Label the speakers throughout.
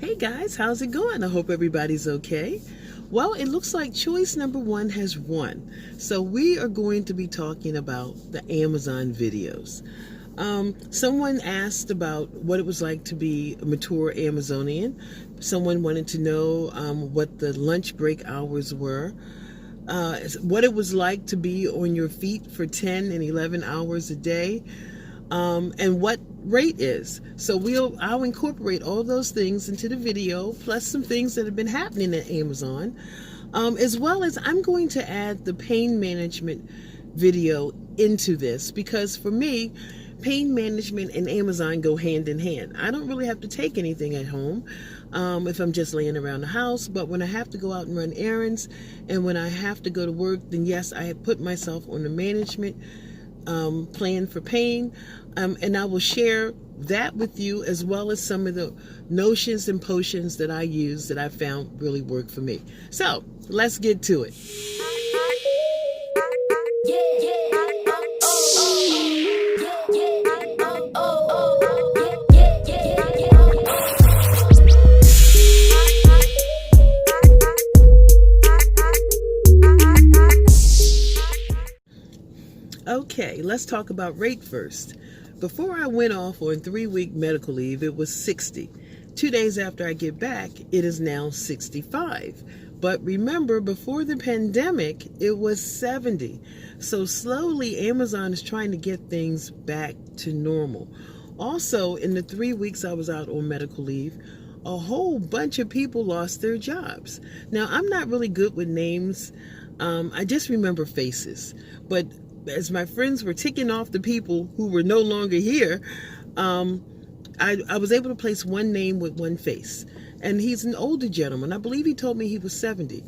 Speaker 1: Hey guys, how's it going? I hope everybody's okay. Well, it looks like choice number one has won. So we are going to be talking about the Amazon videos. Someone asked about what it was like to be a mature Amazonian. Someone wanted to know what the lunch break hours were. What it was like to be on your feet for 10 and 11 hours a day. And what rate is. So I'll incorporate all those things into the video, plus some things that have been happening at Amazon, as well as I'm going to add the pain management video into this, because for me, pain management and Amazon go hand in hand. I don't really have to take anything at home if I'm just laying around the house, but when I have to go out and run errands and when I have to go to work, then yes, I have put myself on the management plan for pain, and I will share that with you, as well as some of the notions and potions that I use that I found really work for me. So let's get to it. Okay, let's talk about rate first. Before I went off on 3-week medical leave, it was 60. 2 days after I get back, it is now 65. But remember, before the pandemic, it was 70. So slowly, Amazon is trying to get things back to normal. Also, in the 3 weeks I was out on medical leave, a whole bunch of people lost their jobs. Now, I'm not really good with names. I just remember faces. But as my friends were ticking off the people who were no longer here, I was able to place one name with one face. And he's an older gentleman. I believe he told me he was 70.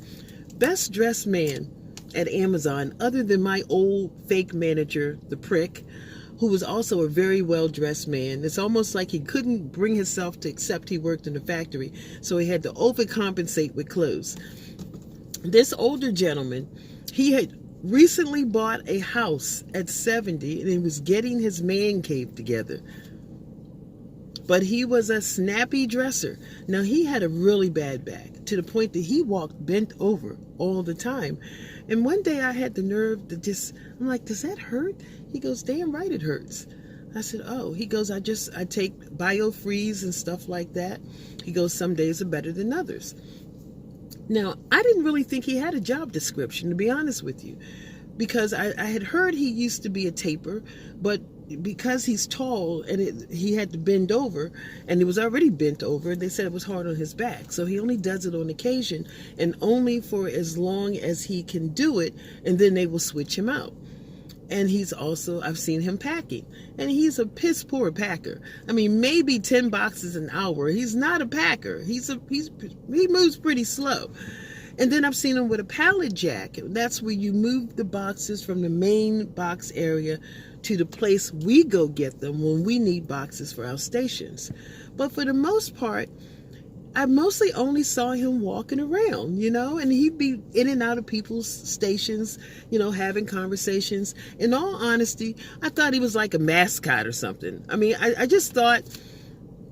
Speaker 1: Best dressed man at Amazon, other than my old fake manager, the prick, who was also a very well-dressed man. It's almost like he couldn't bring himself to accept he worked in a factory, so he had to overcompensate with clothes. This older gentleman, he had recently bought a house at 70, and he was getting his man cave together. But he was a snappy dresser. Now, he had a really bad back, to the point that he walked bent over all the time. And one day I had the nerve to I'm like, does that hurt? He goes, damn right it hurts. I said, oh. He goes, I take BioFreeze and stuff like that. He goes, some days are better than others. Now, I didn't really think he had a job description, to be honest with you, because I had heard he used to be a taper, but because he's tall and he had to bend over, and he was already bent over, they said it was hard on his back. So he only does it on occasion and only for as long as he can do it, and then they will switch him out. And he's also, I've seen him packing, and he's a piss poor packer. I mean, maybe 10 boxes an hour. He's not a packer. He moves pretty slow. And then I've seen him with a pallet jack. That's where you move the boxes from the main box area to the place we go get them when we need boxes for our stations. But for the most part, I mostly only saw him walking around, and he'd be in and out of people's stations, having conversations. In all honesty, I thought he was like a mascot or something. I mean, I just thought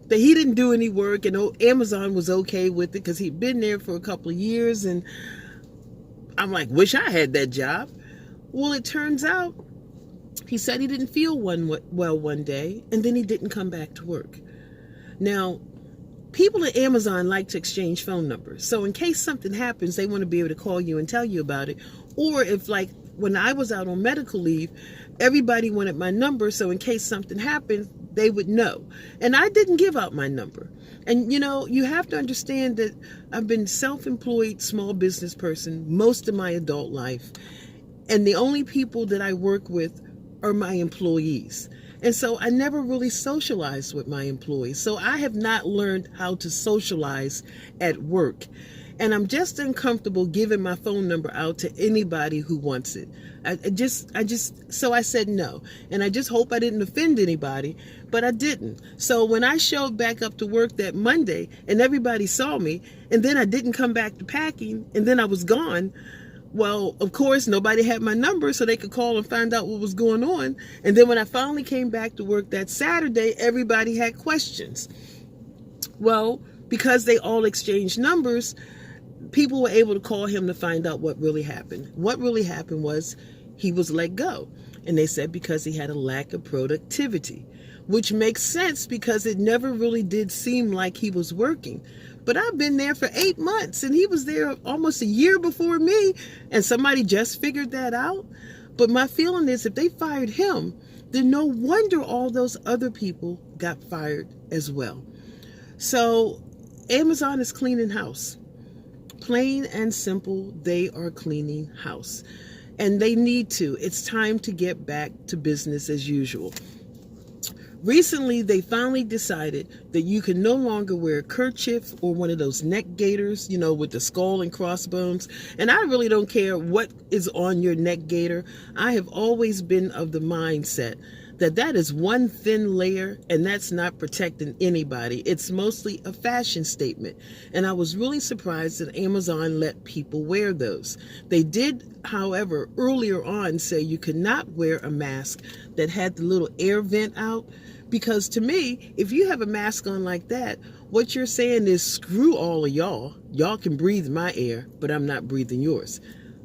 Speaker 1: that he didn't do any work, and Amazon was okay with it because he'd been there for a couple of years, and I'm like, wish I had that job. Well, it turns out he said he didn't feel well one day, and then he didn't come back to work. Now, people at Amazon like to exchange phone numbers. So in case something happens, they want to be able to call you and tell you about it. Or if, like, when I was out on medical leave, everybody wanted my number, so in case something happened, they would know. And I didn't give out my number. And, you have to understand that I've been self-employed small business person most of my adult life. And the only people that I work with are my employees. And so I never really socialized with my employees. So I have not learned how to socialize at work. And I'm just uncomfortable giving my phone number out to anybody who wants it. So I said no. And I just hope I didn't offend anybody, but I didn't. So when I showed back up to work that Monday and everybody saw me, and then I didn't come back to packing, and then I was gone, well, of course, nobody had my number, so they could call and find out what was going on. And then when I finally came back to work that Saturday, everybody had questions. Well, because they all exchanged numbers, people were able to call him to find out what really happened. What really happened was he was let go. And they said because he had a lack of productivity, which makes sense because it never really did seem like he was working. But I've been there for 8 months and he was there almost a year before me, and somebody just figured that out. But my feeling is if they fired him, then no wonder all those other people got fired as well. So Amazon is cleaning house. Plain and simple, they are cleaning house. And they need to. It's time to get back to business as usual. Recently, they finally decided that you can no longer wear a kerchief or one of those neck gaiters, with the skull and crossbones. And I really don't care what is on your neck gaiter. I have always been of the mindset that is one thin layer, and that's not protecting anybody. It's mostly a fashion statement. And I was really surprised that Amazon let people wear those. They did, however, earlier on say you could not wear a mask that had the little air vent out, because to me, if you have a mask on like that, what you're saying is screw all of y'all. Y'all can breathe my air, but I'm not breathing yours,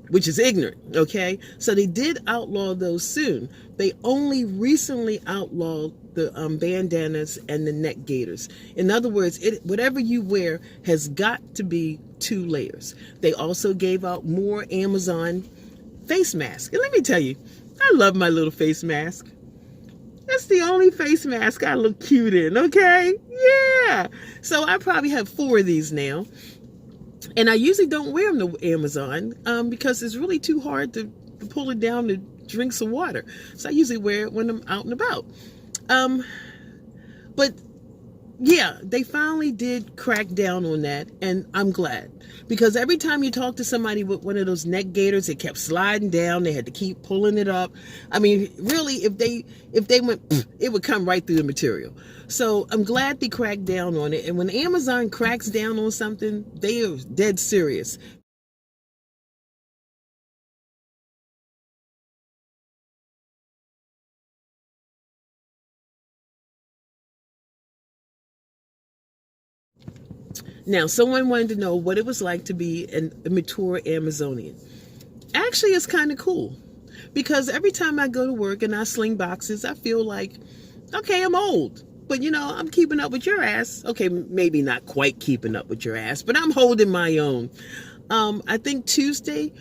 Speaker 1: which is ignorant, okay? So they did outlaw those soon. They only recently outlawed the bandanas and the neck gaiters. In other words, whatever you wear has got to be 2 layers. They also gave out more Amazon face masks. And let me tell you, I love my little face mask. That's the only face mask I look cute in, okay? Yeah. So I probably have 4 of these now. And I usually don't wear them to Amazon because it's really too hard to pull it down to drink some water. So I usually wear it when I'm out and about. But yeah, they finally did crack down on that, and I'm glad. Because every time you talk to somebody with one of those neck gaiters, it kept sliding down. They had to keep pulling it up. I mean, really, if they went, it would come right through the material. So I'm glad they cracked down on it. And when Amazon cracks down on something, they are dead serious. Now, someone wanted to know what it was like to be a mature Amazonian. Actually, it's kind of cool because every time I go to work and I sling boxes, I feel like, okay, I'm old, but I'm keeping up with your ass. Okay, maybe not quite keeping up with your ass, but I'm holding my own. I think Tuesday,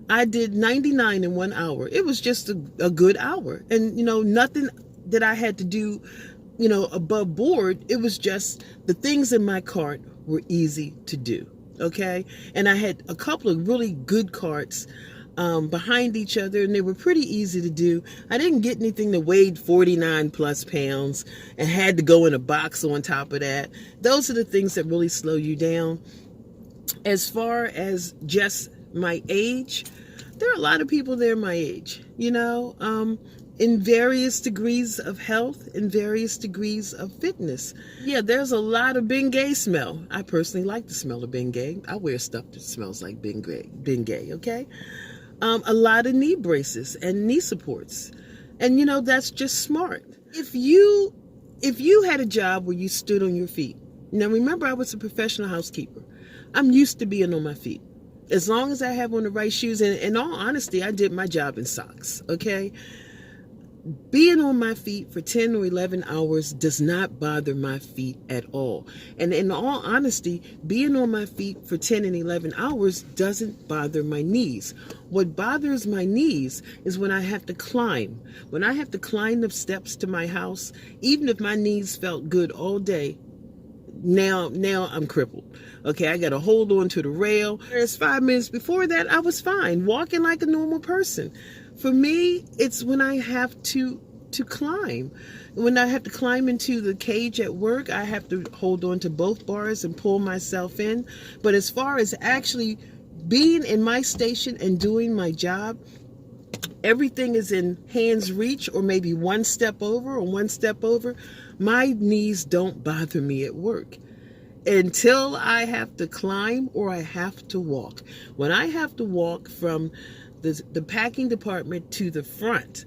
Speaker 1: I did 99 in 1 hour. It was just a good hour. And, nothing that I had to do, above board. It was just the things in my cart were easy to do. Okay. And I had a couple of really good carts behind each other, and they were pretty easy to do. I didn't get anything that weighed 49 plus pounds and had to go in a box on top of that. Those are the things that really slow you down. As far as just my age, there are a lot of people there my age, in various degrees of health, in various degrees of fitness. Yeah, there's a lot of Bengay smell. I personally like the smell of Bengay. I wear stuff that smells like Bengay, okay? A lot of knee braces and knee supports. And that's just smart. If you had a job where you stood on your feet. Now remember, I was a professional housekeeper. I'm used to being on my feet. As long as I have on the right shoes, and in all honesty, I did my job in socks, okay? Being on my feet for 10 or 11 hours does not bother my feet at all. And in all honesty, being on my feet for 10 and 11 hours doesn't bother my knees. What bothers my knees is when I have to climb. When I have to climb the steps to my house, even if my knees felt good all day, now I'm crippled. Okay, I got to hold on to the rail. Whereas 5 minutes before that, I was fine, walking like a normal person. For me, it's when I have to climb. When I have to climb into the cage at work, I have to hold on to both bars and pull myself in. But as far as actually being in my station and doing my job, everything is in hand's reach, or maybe one step over or one step over. My knees don't bother me at work until I have to climb or I have to walk. When I have to walk from the packing department to the front,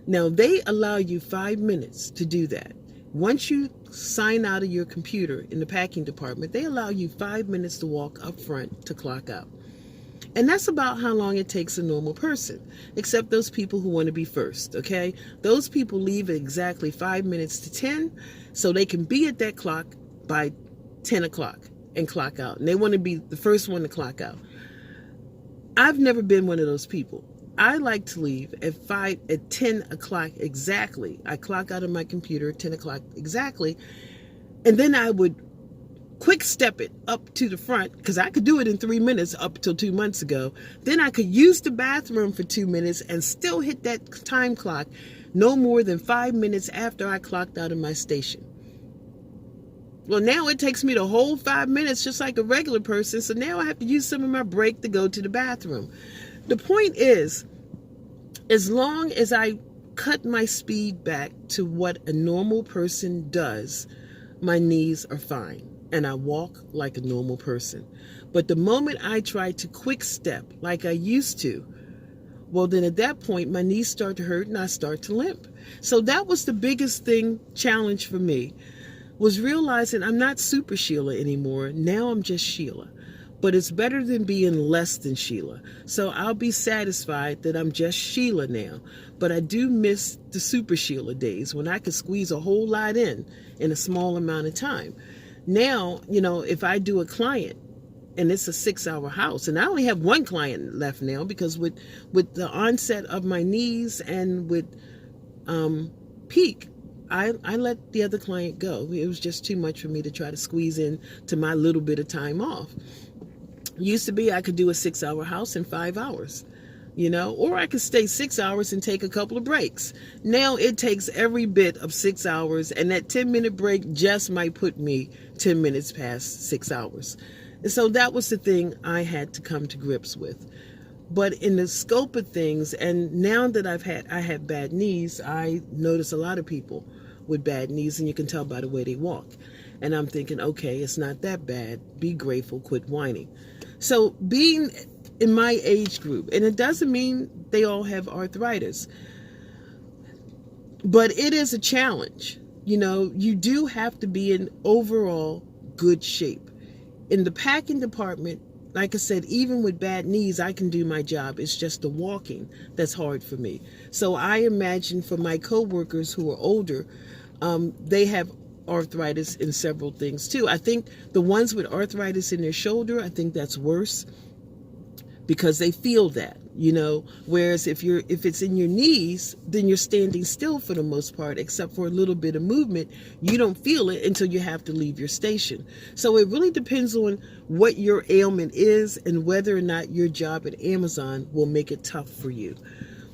Speaker 1: now they allow you 5 minutes to do that. Once you sign out of your computer in the packing department, they allow you 5 minutes to walk up front to clock out. And that's about how long it takes a normal person, except those people who want to be first, okay? Those people leave at exactly 5 minutes to 10, so they can be at that clock by 10 o'clock and clock out. And they want to be the first one to clock out. I've never been one of those people. I like to leave at 10 o'clock exactly. I clock out of my computer at 10 o'clock exactly, and then I would quick step it up to the front, because I could do it in 3 minutes up till 2 months ago. Then I could use the bathroom for 2 minutes and still hit that time clock no more than 5 minutes after I clocked out of my station. Well, now it takes me the whole 5 minutes just like a regular person, so now I have to use some of my break to go to the bathroom. The point is, as long as I cut my speed back to what a normal person does, my knees are fine. And I walk like a normal person. But the moment I try to quick step like I used to, well, then at that point, my knees start to hurt and I start to limp. So that was the biggest challenge for me, was realizing I'm not Super Sheila anymore. Now I'm just Sheila. But it's better than being less than Sheila. So I'll be satisfied that I'm just Sheila now. But I do miss the Super Sheila days when I could squeeze a whole lot in a small amount of time. Now, if I do a client and it's a 6-hour house, and I only have one client left now because with the onset of my knees and with peak, I let the other client go. It was just too much for me to try to squeeze in to my little bit of time off. Used to be I could do a 6-hour house in 5 hours, or I could stay 6 hours and take a couple of breaks. Now it takes every bit of 6 hours, and that 10-minute break just might put me 10 minutes past 6 hours. And so that was the thing I had to come to grips with. But in the scope of things, and now that I have bad knees, I notice a lot of people with bad knees, and you can tell by the way they walk. And I'm thinking, okay, it's not that bad. Be grateful, quit whining. So being in my age group, and it doesn't mean they all have arthritis, but it is a challenge. You do have to be in overall good shape. In the packing department, like I said, even with bad knees, I can do my job. It's just the walking that's hard for me. So I imagine for my coworkers who are older, they have arthritis in several things too. I think the ones with arthritis in their shoulder, I think that's worse because they feel that, whereas if it's in your knees, then you're standing still for the most part, except for a little bit of movement. You don't feel it until you have to leave your station. So it really depends on what your ailment is and whether or not your job at Amazon will make it tough for you.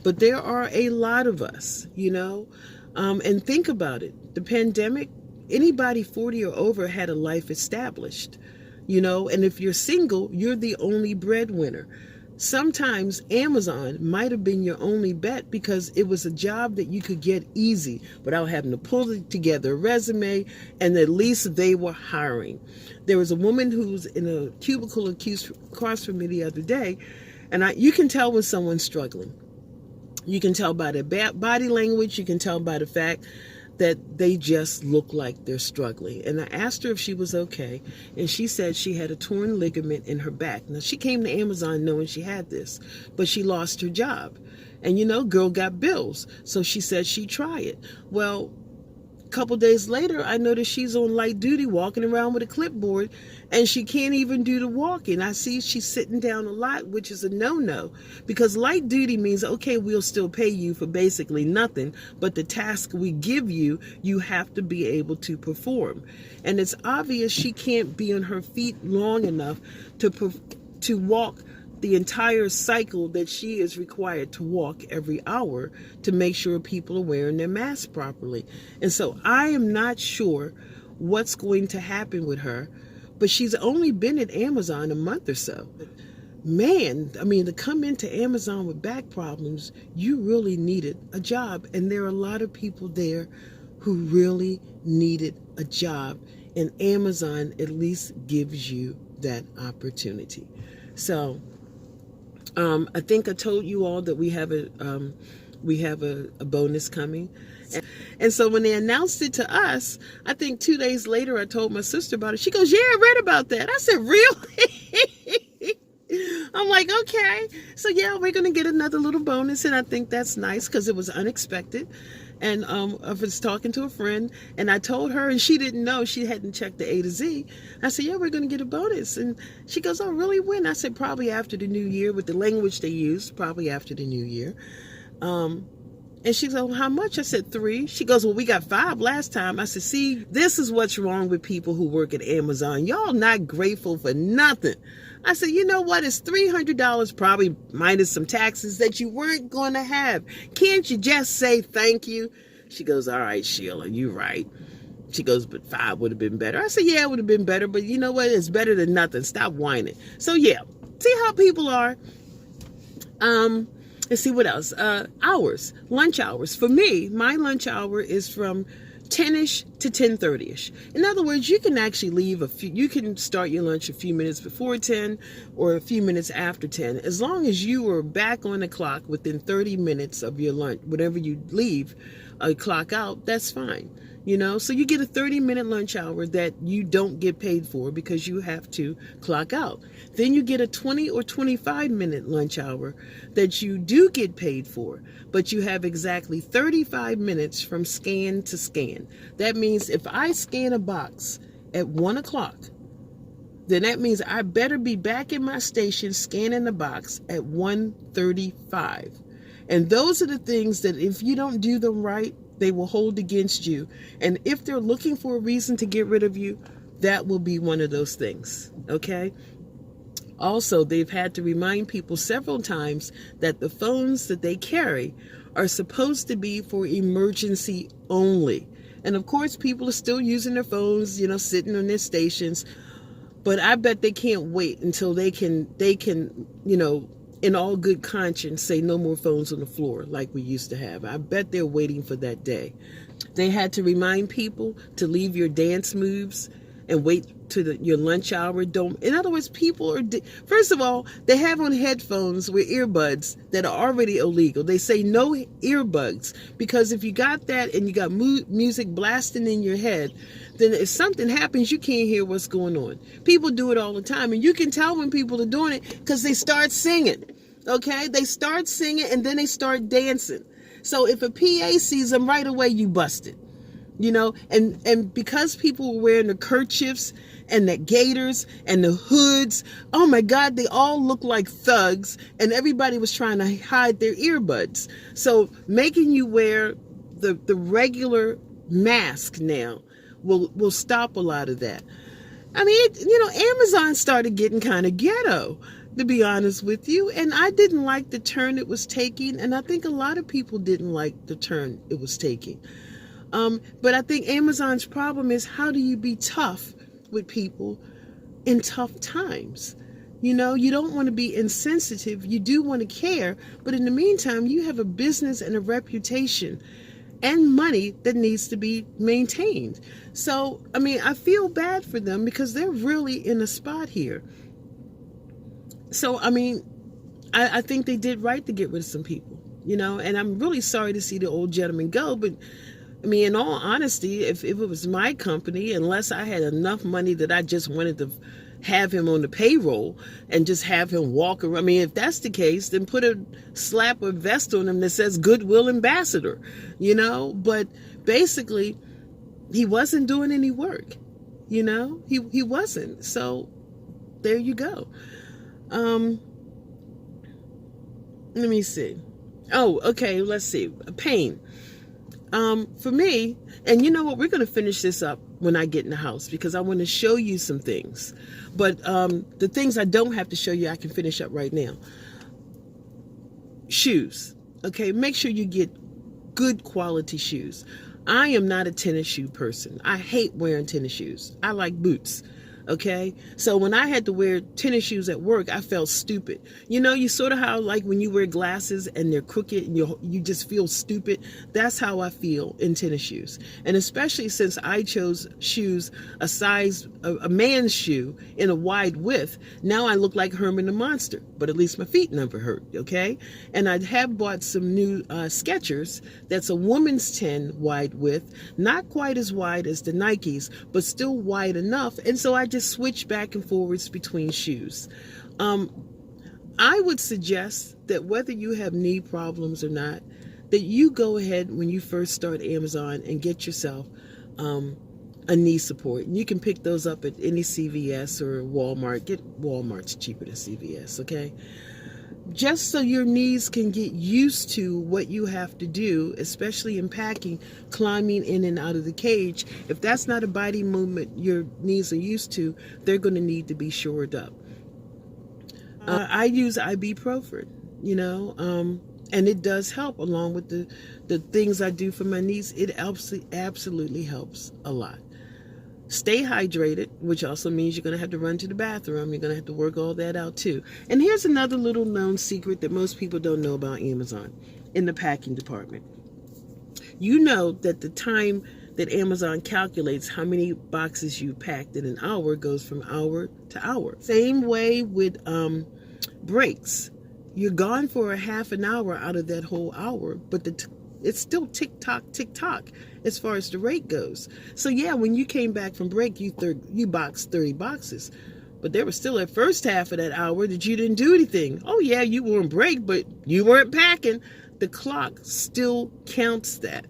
Speaker 1: But there are a lot of us, and think about it. The pandemic, anybody 40 or over had a life established, and if you're single, you're the only breadwinner. Sometimes Amazon might have been your only bet because it was a job that you could get easy without having to pull together a resume, and at least they were hiring. There was a woman who was in a cubicle across from me the other day, and you can tell when someone's struggling. You can tell by their body language. You can tell by the fact that they just look like they're struggling. And I asked her if she was okay, and she said she had a torn ligament in her back. Now, she came to Amazon knowing she had this, but she lost her job. And, girl got bills, so she said she'd try it. Well, a couple days later, I noticed she's on light duty walking around with a clipboard, and she can't even do the walking. I see she's sitting down a lot, which is a no-no, because light duty means, okay, we'll still pay you for basically nothing, but the task we give you, you have to be able to perform. And it's obvious she can't be on her feet long enough to walk the entire cycle that she is required to walk every hour to make sure people are wearing their masks properly. And so I am not sure what's going to happen with her, but she's only been at Amazon a month or so. Man, to come into Amazon with back problems, you really needed a job. And there are a lot of people there who really needed a job. And Amazon at least gives you that opportunity. So I think I told you all that we have a bonus coming, And so when they announced it to us, I think 2 days later, I told my sister about it. She goes, yeah, I read about that. I said, really? I'm like, okay. So yeah, we're going to get another little bonus. And I think that's nice because it was unexpected. And I was talking to a friend and I told her, and she didn't know, she hadn't checked the A to Z. I said, yeah, we're going to get a bonus. And she goes, oh, really? When? I said, probably after the new year, with the language they used, probably after the new year. And she goes, well, how much? I said, 3. She goes, well, we got 5 last time. I said, see, this is what's wrong with people who work at Amazon. Y'all not grateful for nothing. I said, you know what? It's $300, probably minus some taxes that you weren't going to have. Can't you just say thank you? She goes, all right, Sheila, you're right. She goes, but 5 would have been better. I said, yeah, it would have been better, but you know what? It's better than nothing. Stop whining. So yeah, see how people are. Let's see what else. Hours, lunch hours. For me, my lunch hour is from 10-ish to 10:30-ish. In other words, you can actually leave you can start your lunch a few minutes before 10 or a few minutes after 10. As long as you are back on the clock within 30 minutes of your lunch, whenever you leave, clock out, that's fine. You know, so you get a 30-minute lunch hour that you don't get paid for because you have to clock out. Then you get a 20 or 25-minute lunch hour that you do get paid for, but you have exactly 35 minutes from scan to scan. That means if I scan a box at 1 o'clock, then that means I better be back in my station scanning the box at 1:35. And those are the things that if you don't do them right, they will hold against you. And if they're looking for a reason to get rid of you, that will be one of those things. Okay? Also, they've had to remind people several times that the phones that they carry are supposed to be for emergency only. And of course, people are still using their phones, you know, sitting on their stations. But I bet they can't wait until they can, you know, in all good conscience, say no more phones on the floor like we used to have. I bet they're waiting for that day. They had to remind people to leave your dance moves and wait to your lunch hour. In other words, people are, first of all, they have on headphones with earbuds that are already illegal. They say no earbuds because if you got that and you got music blasting in your head, then if something happens, you can't hear what's going on. People do it all the time, and you can tell when people are doing it because they start singing. Okay, they start singing and then they start dancing. So if a PA sees them right away, you busted. You know, and because people were wearing the kerchiefs and the gaiters and the hoods, oh my God, they all look like thugs, and everybody was trying to hide their earbuds. So making you wear the regular mask now will stop a lot of that. I mean, Amazon started getting kind of ghetto, to be honest with you, and I didn't like the turn it was taking, and I think a lot of people didn't like the turn it was taking. But I think Amazon's problem is, how do you be tough with people in tough times? You know, you don't want to be insensitive. You do want to care. But in the meantime, you have a business and a reputation and money that needs to be maintained. So, I mean, I feel bad for them because they're really in a spot here. So, I mean, I think they did right to get rid of some people, you know, and I'm really sorry to see the old gentleman go, but I mean, in all honesty, if it was my company, unless I had enough money that I just wanted to have him on the payroll and just have him walk around. I mean, if that's the case, then slap a vest on him that says Goodwill Ambassador, you know, but basically he wasn't doing any work, you know, he wasn't. So there you go. Let me see. Oh, okay. Let's see. Pain. For me, and you know what, we're going to finish this up when I get in the house because I want to show you some things. But the things I don't have to show you, I can finish up right now. Shoes. Okay, make sure you get good quality shoes. I am not a tennis shoe person. I hate wearing tennis shoes. I like boots. Okay, so when I had to wear tennis shoes at work, I felt stupid. You know, you sort of how like when you wear glasses and they're crooked and you just feel stupid. That's how I feel in tennis shoes. And especially since I chose shoes a man's shoe in a wide width, now I look like Herman the Monster. but at least my feet never hurt, okay? And I have bought some new Skechers. That's a woman's 10 wide width, not quite as wide as the Nikes, but still wide enough. And so I just switch back and forwards between shoes. I would suggest that whether you have knee problems or not, that you go ahead when you first start Amazon and get yourself a knee support. And you can pick those up at any CVS or Walmart. Walmart's cheaper than CVS, okay? Just so your knees can get used to what you have to do, especially in packing, climbing in and out of the cage. If that's not a body movement your knees are used to, they're going to need to be shored up. I use ibuprofen, and it does help along with the things I do for my knees. It absolutely helps a lot. Stay hydrated, which also means you're going to have to run to the bathroom. You're going to have to work all that out too. And here's another little known secret that most people don't know about Amazon in the packing department. You know that the time that Amazon calculates how many boxes you packed in an hour goes from hour to hour. Same way with breaks. You're gone for a half an hour out of that whole hour, but it's still tick-tock, tick-tock as far as the rate goes. So yeah, when you came back from break, you boxed 30 boxes. But there was still that first half of that hour that you didn't do anything. Oh yeah, you were on break, but you weren't packing. The clock still counts that.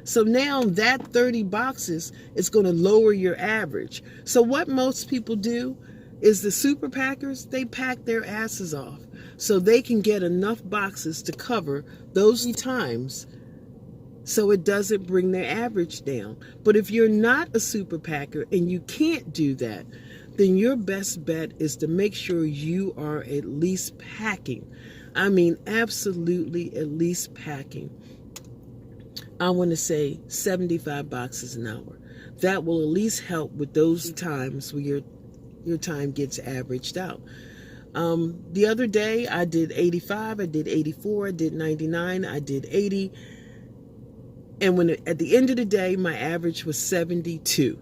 Speaker 1: So now that 30 boxes is going to lower your average. So what most people do is the super packers, they pack their asses off so they can get enough boxes to cover those times so it doesn't bring their average down. But if you're not a super packer and you can't do that, then your best bet is to make sure you are at least packing. I mean, absolutely at least packing. I want to say 75 boxes an hour. That will at least help with those times where your time gets averaged out. The other day I did 85, I did 84, I did 99, I did 80. And at the end of the day, my average was 72.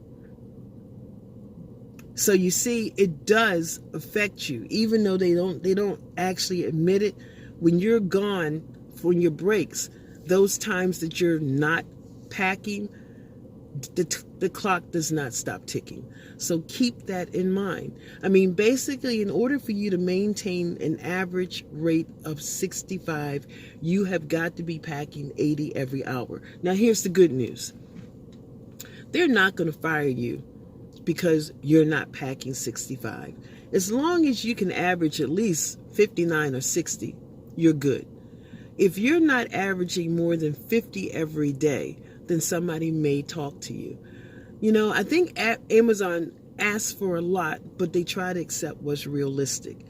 Speaker 1: So you see, it does affect you, even though they don't actually admit it. When you're gone for your breaks, those times that you're not packing, the clock does not stop ticking. So keep that in mind. I mean, basically, in order for you to maintain an average rate of 65, you have got to be packing 80 every hour. Now, here's the good news. They're not going to fire you because you're not packing 65. As long as you can average at least 59 or 60, you're good. If you're not averaging more than 50 every day, then somebody may talk to you. I think Amazon asks for a lot, but they try to accept what's realistic.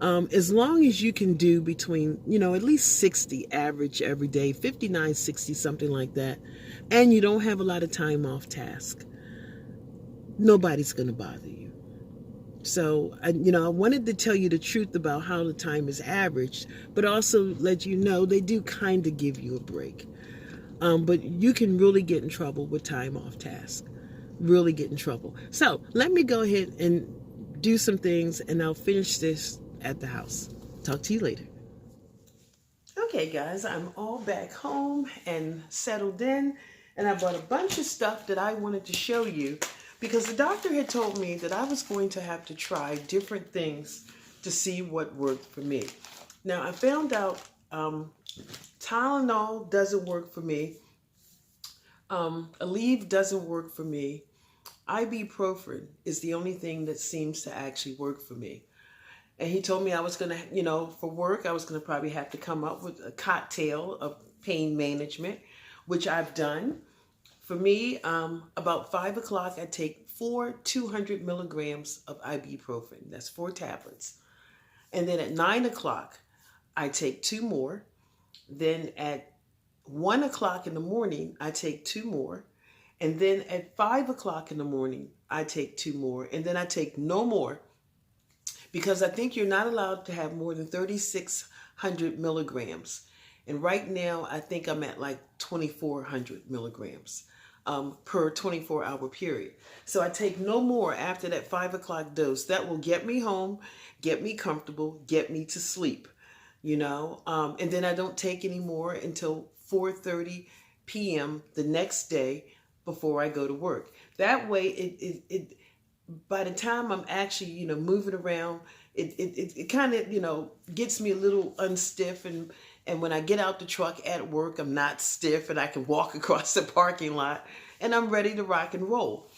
Speaker 1: As long as you can do between, at least 60 average every day, 59, 60, something like that, and you don't have a lot of time off task, nobody's going to bother you. So, I wanted to tell you the truth about how the time is averaged, but also let you know they do kind of give you a break. But you can really get in trouble with time off task. Really get in trouble. So let me go ahead and do some things, and I'll finish this at the house. Talk to you later. Okay, guys, I'm all back home and settled in, and I bought a bunch of stuff that I wanted to show you because the doctor had told me that I was going to have to try different things to see what worked for me. Now, I found out Tylenol doesn't work for me. Aleve doesn't work for me. Ibuprofen is the only thing that seems to actually work for me. And he told me I was going to, for work, I was going to probably have to come up with a cocktail of pain management, which I've done. For me, about 5 o'clock, I take 4 200 milligrams of ibuprofen. That's 4 tablets. And then at 9 o'clock, I take 2 more. Then at 1 o'clock in the morning, I take 2 more. And then at 5 o'clock in the morning, I take 2 more. And then I take no more because I think you're not allowed to have more than 3,600 milligrams. And right now, I think I'm at like 2,400 milligrams. per 24-hour period. So I take no more after that 5 o'clock dose. That will get me home, get me comfortable, get me to sleep, and then I don't take any more until 4:30 p.m. the next day before I go to work. That way, it by the time I'm actually, moving around, it kind of, gets me a little unstiff. And when I get out the truck at work, I'm not stiff and I can walk across the parking lot and I'm ready to rock and roll.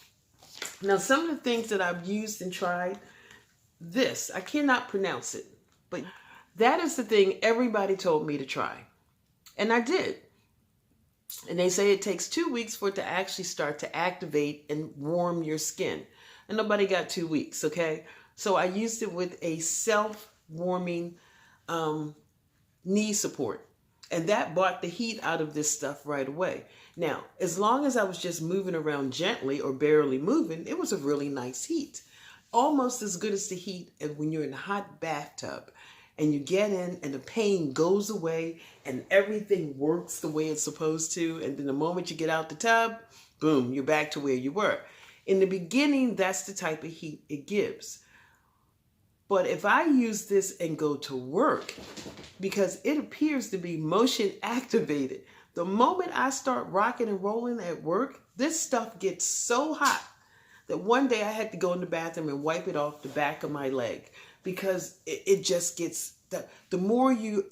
Speaker 1: Now, some of the things that I've used and tried, I cannot pronounce it, but that is the thing everybody told me to try. And I did. And they say it takes 2 weeks for it to actually start to activate and warm your skin. And nobody got 2 weeks, okay? So I used it with a self-warming knee support. And that brought the heat out of this stuff right away. Now, as long as I was just moving around gently or barely moving, it was a really nice heat. Almost as good as the heat when you're in a hot bathtub and you get in and the pain goes away and everything works the way it's supposed to. And then the moment you get out the tub, boom, you're back to where you were. In the beginning, that's the type of heat it gives. But if I use this and go to work, because it appears to be motion activated, the moment I start rocking and rolling at work, this stuff gets so hot that one day I had to go in the bathroom and wipe it off the back of my leg, because it just gets, the more you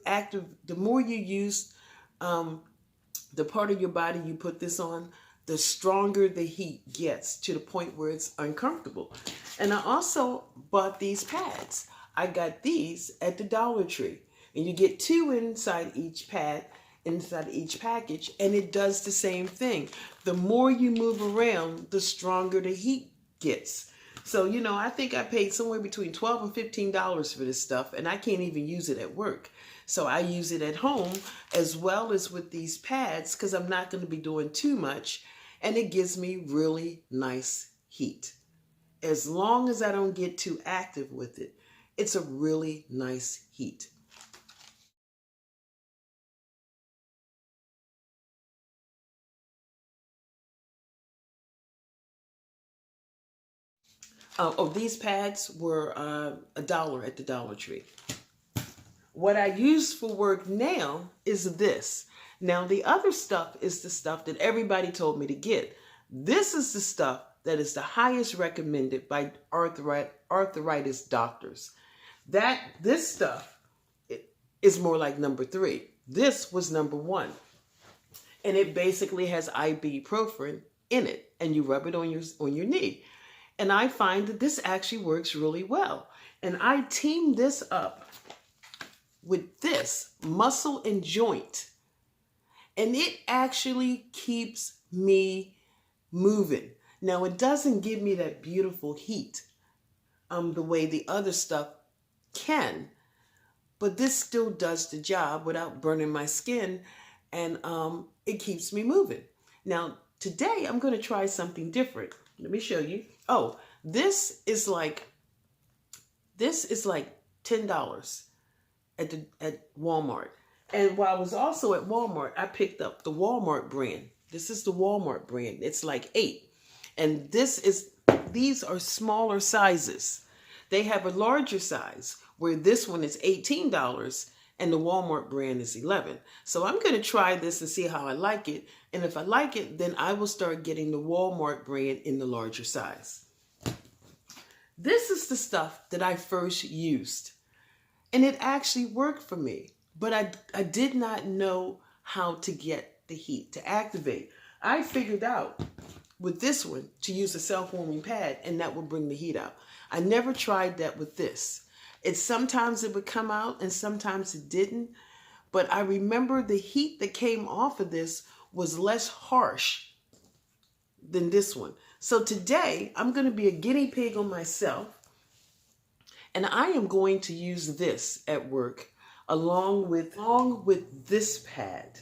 Speaker 1: use the part of your body you put this on, the stronger the heat gets to the point where it's uncomfortable. And I also bought these pads. I got these at the Dollar Tree. And you get 2 inside each package, and it does the same thing. The more you move around, the stronger the heat gets. So, I think I paid somewhere between $12 and $15 for this stuff, and I can't even use it at work. So I use it at home as well as with these pads because I'm not going to be doing too much, and it gives me really nice heat. As long as I don't get too active with it, it's a really nice heat. These pads were $1 at the Dollar Tree. What I use for work now is this. Now, the other stuff is the stuff that everybody told me to get. This is the stuff that is the highest recommended by arthritis doctors. This stuff is more like number 3. This was number 1. And it basically has ibuprofen in it, and you rub it on your knee. And I find that this actually works really well. And I team this up with this muscle and joint. And it actually keeps me moving. Now, it doesn't give me that beautiful heat the way the other stuff can. But this still does the job without burning my skin. And it keeps me moving. Now, today I'm going to try something different. Let me show you. Oh, this is like $10 at Walmart. And while I was also at Walmart, I picked up the Walmart brand. This is the Walmart brand. It's like 8. And these are smaller sizes. They have a larger size where this one is $18 and the Walmart brand is $11. So I'm going to try this and see how I like it. And if I like it, then I will start getting the Walmart brand in the larger size. This is the stuff that I first used. And it actually worked for me. But I did not know how to get the heat to activate. I figured out with this one to use a self-warming pad, and that would bring the heat out. I never tried that with this. Sometimes it would come out and sometimes it didn't. But I remember the heat that came off of this was less harsh than this one. So today I'm going to be a guinea pig on myself. And I am going to use this at work along with this pad,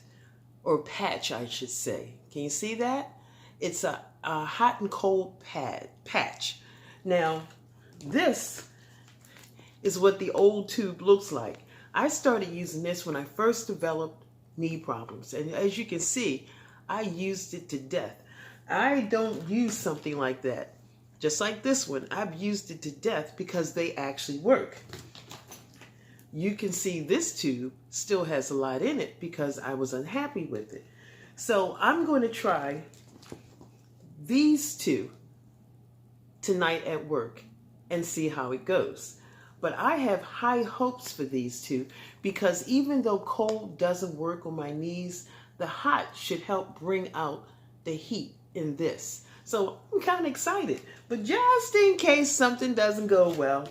Speaker 1: or patch, I should say. Can you see that? It's a hot and cold patch. Now, this is what the old tube looks like. I started using this when I first developed knee problems. And as you can see, I used it to death. I don't use something like that. Just like this one, I've used it to death because they actually work. You can see this tube still has a lot in it because I was unhappy with it. So I'm going to try these two tonight at work and see how it goes. But I have high hopes for these two because even though cold doesn't work on my knees, the hot should help bring out the heat in this. So I'm kind of excited. But just in case something doesn't go well,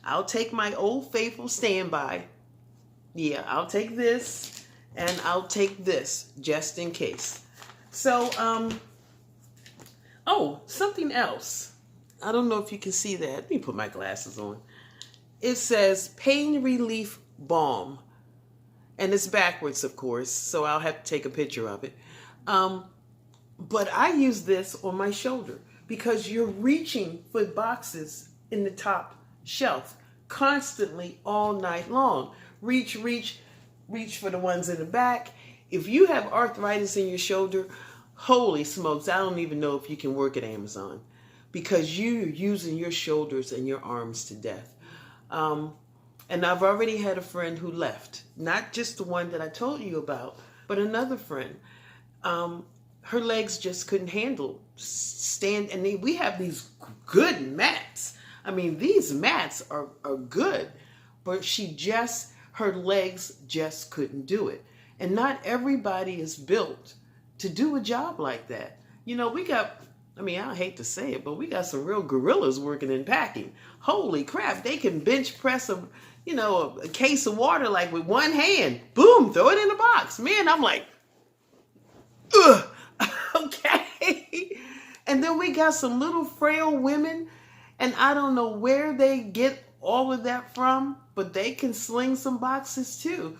Speaker 1: I'll take my old faithful standby. Yeah, I'll take this and I'll take this just in case. So, oh, something else. I don't know if you can see that. Let me put my glasses on. It says Pain Relief Balm. And it's backwards, of course, so I'll have to take a picture of it. But I use this on my shoulder because you're reaching for boxes in the top shelf constantly all night long. Reach for the ones in the back. If you have arthritis in your shoulder, holy smokes, I don't even know if you can work at Amazon because you're using your shoulders and your arms to death. And I've already had a friend who left, not just the one that I told you about, but another friend. Her legs just couldn't handle stand, and we have these good mats. I mean, these mats are good, but her legs just couldn't do it. And not everybody is built to do a job like that. You know, I hate to say it, but we got some real gorillas working in packing. Holy crap, they can bench press a case of water like with one hand. Boom, throw it in the box. Man, I'm like, ugh. Okay. And then we got some little frail women, and I don't know where they get all of that from, but they can sling some boxes too.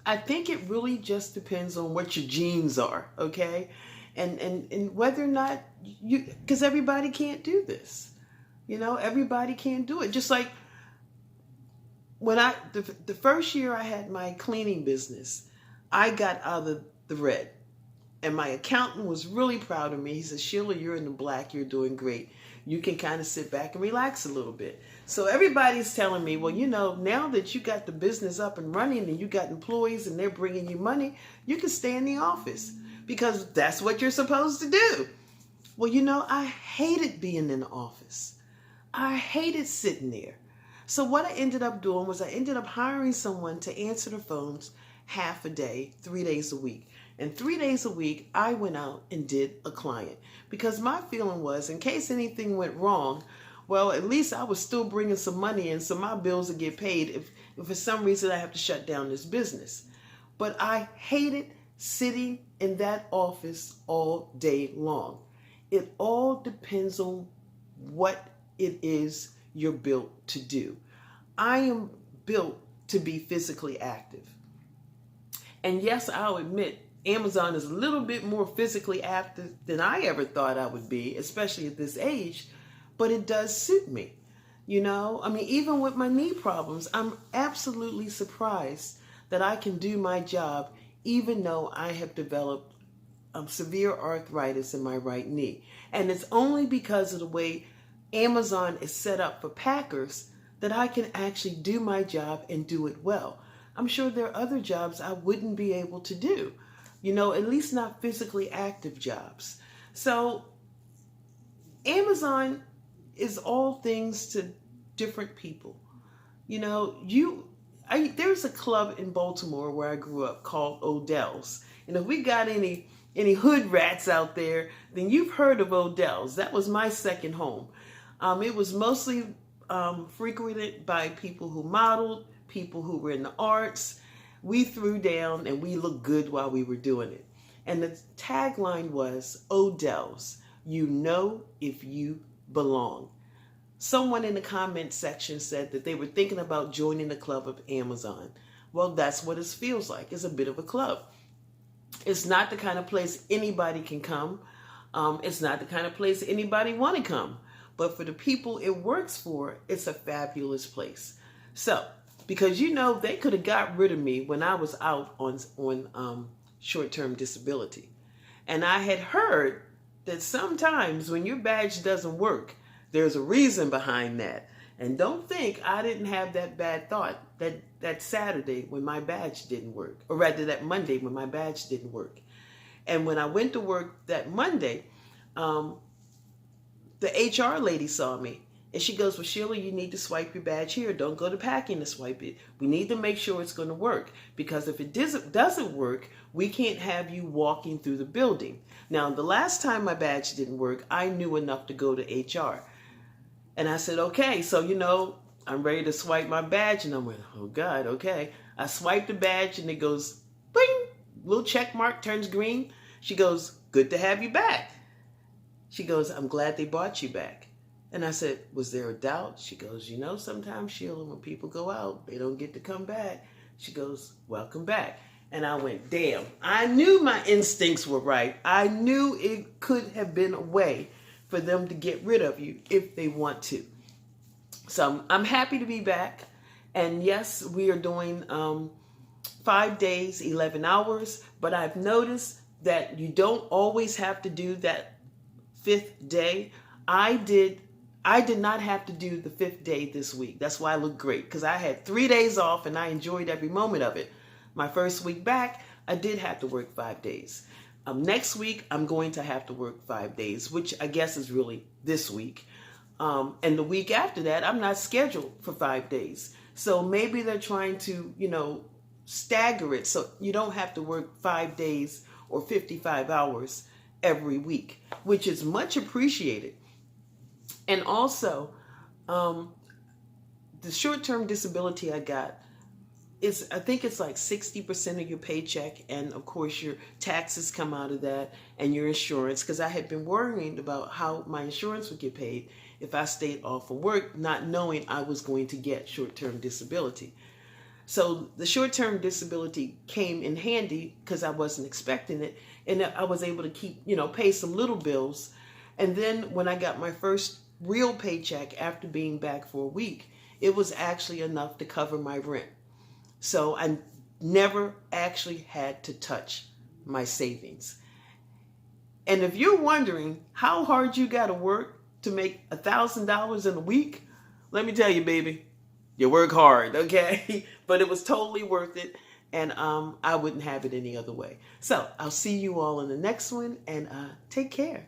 Speaker 1: I think it really just depends on what your genes are, okay? And whether or not because everybody can't do this. You know, everybody can't do it. Just like when the first year I had my cleaning business, I got out of the red. And my accountant was really proud of me. He said, Sheila, you're in the black. You're doing great. You can kind of sit back and relax a little bit. So everybody's telling me, well, now that you got the business up and running and you got employees and they're bringing you money, you can stay in the office because that's what you're supposed to do. Well, I hated being in the office. I hated sitting there. So what I ended up doing was I ended up hiring someone to answer the phones half a day, 3 days a week. And 3 days a week, I went out and did a client because my feeling was in case anything went wrong, well, at least I was still bringing some money in so my bills would get paid if for some reason I have to shut down this business. But I hated sitting in that office all day long. It all depends on what it is you're built to do. I am built to be physically active. And yes, I'll admit, Amazon is a little bit more physically active than I ever thought I would be, especially at this age, but it does suit me. Even with my knee problems, I'm absolutely surprised that I can do my job even though I have developed severe arthritis in my right knee. And it's only because of the way Amazon is set up for packers that I can actually do my job and do it well. I'm sure there are other jobs I wouldn't be able to do. At least not physically active jobs. So Amazon is all things to different people. There's a club in Baltimore where I grew up called Odell's. And if we got any hood rats out there, then you've heard of Odell's. That was my second home. It was mostly frequented by people who modeled, people who were in the arts. We threw down and we looked good while we were doing it. And the tagline was, Odell's, you know if you belong. Someone in the comment section said that they were thinking about joining the club of Amazon. Well, that's what it feels like. It's a bit of a club. It's not the kind of place anybody can come. It's not the kind of place anybody want to come. But for the people it works for, it's a fabulous place. So, because they could have got rid of me when I was out on short-term disability. And I had heard that sometimes when your badge doesn't work, there's a reason behind that. And don't think I didn't have that bad thought that Saturday when my badge didn't work, or rather that Monday when my badge didn't work. And when I went to work that Monday, the HR lady saw me and she goes, well, Sheila, you need to swipe your badge here. Don't go to packing to swipe it. We need to make sure it's going to work, because if it doesn't work, we can't have you walking through the building. Now, the last time my badge didn't work, I knew enough to go to HR. And I said, okay, so, I'm ready to swipe my badge. And I'm like, oh God, okay. I swiped the badge and it goes, bing, little check mark turns green. She goes, good to have you back. She goes, I'm glad they brought you back. And I said, was there a doubt? She goes, sometimes, Sheila, when people go out, they don't get to come back. She goes, welcome back. And I went, damn, I knew my instincts were right. I knew it could have been a way for them to get rid of you if they want to. So I'm happy to be back. And yes, we are doing 5 days, 11 hours. But I've noticed that you don't always have to do that 5th day. I did not have to do the 5th day this week. That's why I look great, because I had 3 days off and I enjoyed every moment of it. My first week back, I did have to work 5 days. Next week, I'm going to have to work 5 days, which I guess is really this week. And the week after that, I'm not scheduled for 5 days. So maybe they're trying to, stagger it so you don't have to work 5 days or 55 hours every week, which is much appreciated. And also, the short-term disability I got, I think it's like 60% of your paycheck, and of course your taxes come out of that, and your insurance, because I had been worrying about how my insurance would get paid if I stayed off of work, not knowing I was going to get short-term disability. So the short-term disability came in handy because I wasn't expecting it, and I was able to keep, pay some little bills. And then when I got my first real paycheck after being back for a week, it was actually enough to cover my rent. So I never actually had to touch my savings. And if you're wondering how hard you got to work to make $1,000 in a week, let me tell you, baby, you work hard, okay? But it was totally worth it, and I wouldn't have it any other way. So I'll see you all in the next one, and take care.